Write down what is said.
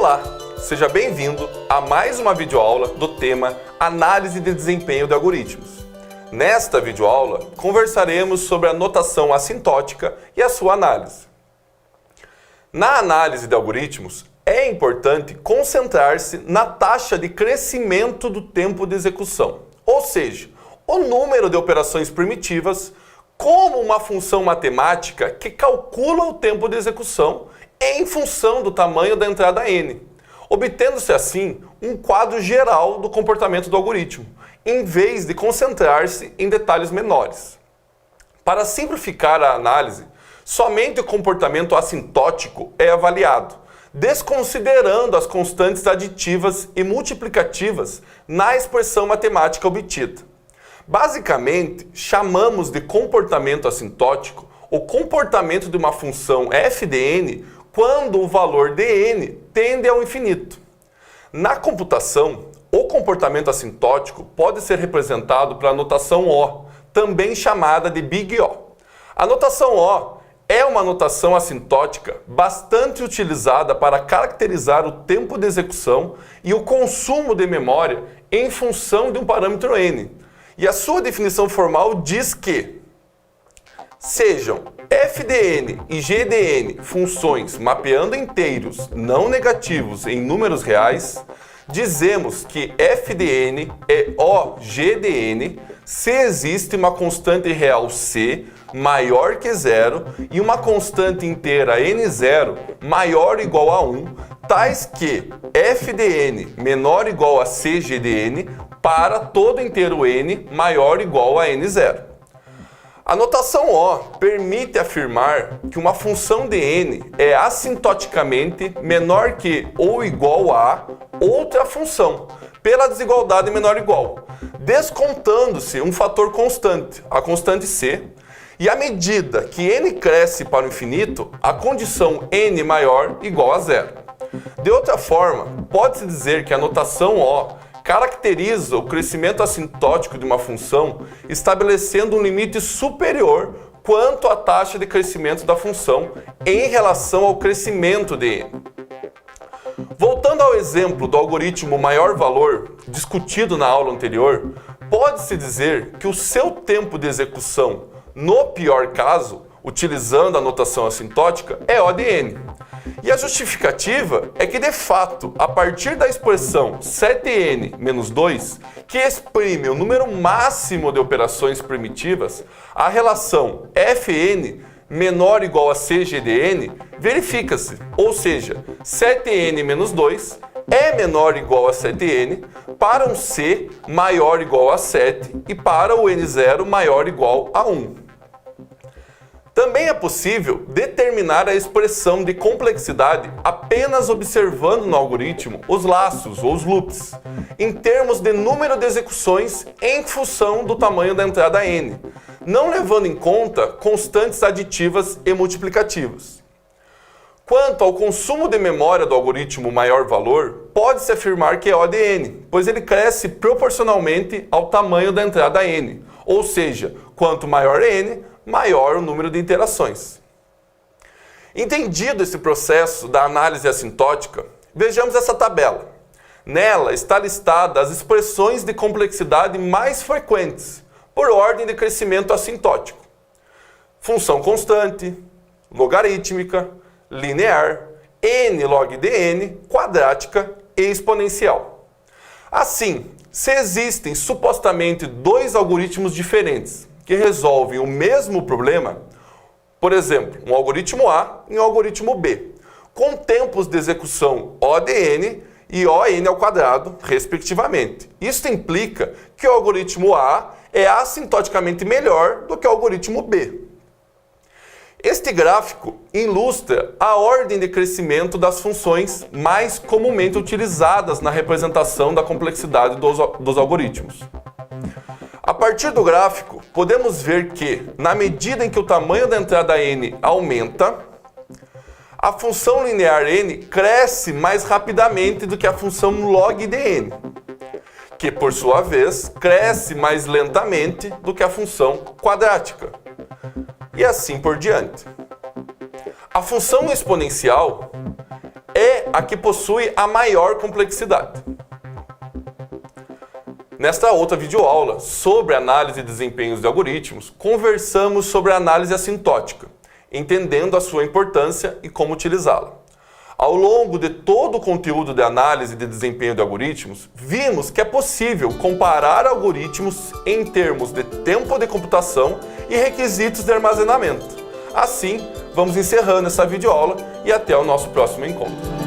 Olá, seja bem-vindo a mais uma videoaula do tema Análise de Desempenho de Algoritmos. Nesta videoaula, conversaremos sobre a notação assintótica e a sua análise. Na análise de algoritmos, é importante concentrar-se na taxa de crescimento do tempo de execução, ou seja, o número de operações primitivas como uma função matemática que calcula o tempo de execução em função do tamanho da entrada n, obtendo-se assim um quadro geral do comportamento do algoritmo, em vez de concentrar-se em detalhes menores. Para simplificar a análise, somente o comportamento assintótico é avaliado, desconsiderando as constantes aditivas e multiplicativas na expressão matemática obtida. Basicamente, chamamos de comportamento assintótico o comportamento de uma função f de n quando o valor de n tende ao infinito. Na computação, o comportamento assintótico pode ser representado pela notação O, também chamada de Big O. A notação O é uma notação assintótica bastante utilizada para caracterizar o tempo de execução e o consumo de memória em função de um parâmetro n. E a sua definição formal diz que sejam f de n e g de n funções mapeando inteiros não negativos em números reais, dizemos que f de n é OG de n se existe uma constante real c maior que zero e uma constante inteira n0 maior ou igual a 1, tais que f de n menor ou igual a cg de n para todo inteiro n maior ou igual a n0. A notação O permite afirmar que uma função de n é assintoticamente menor que ou igual a outra função, pela desigualdade menor ou igual, descontando-se um fator constante, a constante c, e à medida que n cresce para o infinito, a condição n maior igual a zero. De outra forma, pode-se dizer que a notação O caracteriza o crescimento assintótico de uma função estabelecendo um limite superior quanto à taxa de crescimento da função em relação ao crescimento de n. Voltando ao exemplo do algoritmo maior valor discutido na aula anterior, pode-se dizer que o seu tempo de execução, no pior caso, utilizando a notação assintótica, é O de n. E a justificativa é que, de fato, a partir da expressão 7n menos 2, que exprime o número máximo de operações primitivas, a relação fn menor ou igual a cg de n verifica-se, ou seja, 7n menos 2 é menor ou igual a 7n para um c maior ou igual a 7 e para o n0 maior ou igual a 1. Também é possível determinar a expressão de complexidade apenas observando no algoritmo os laços ou os loops, em termos de número de execuções em função do tamanho da entrada n, não levando em conta constantes aditivas e multiplicativas. Quanto ao consumo de memória do algoritmo maior valor, pode-se afirmar que é O de n, pois ele cresce proporcionalmente ao tamanho da entrada n, ou seja, quanto maior n, maior o número de interações. Entendido esse processo da análise assintótica, vejamos essa tabela. Nela está listada as expressões de complexidade mais frequentes, por ordem de crescimento assintótico. Função constante, logarítmica, linear, n log de n, quadrática e exponencial. Assim, se existem supostamente dois algoritmos diferentes que resolvem o mesmo problema, por exemplo, um algoritmo A e um algoritmo B, com tempos de execução O de n e ON ao quadrado, respectivamente. Isso implica que o algoritmo A é assintoticamente melhor do que o algoritmo B. Este gráfico ilustra a ordem de crescimento das funções mais comumente utilizadas na representação da complexidade dos algoritmos. A partir do gráfico, podemos ver que, na medida em que o tamanho da entrada n aumenta, a função linear n cresce mais rapidamente do que a função log de n, que, por sua vez, cresce mais lentamente do que a função quadrática, e assim por diante. A função exponencial é a que possui a maior complexidade. Nesta outra videoaula sobre análise de desempenhos de algoritmos, conversamos sobre a análise assintótica, entendendo a sua importância e como utilizá-la. Ao longo de todo o conteúdo de análise de desempenho de algoritmos, vimos que é possível comparar algoritmos em termos de tempo de computação e requisitos de armazenamento. Assim, vamos encerrando essa videoaula e até o nosso próximo encontro.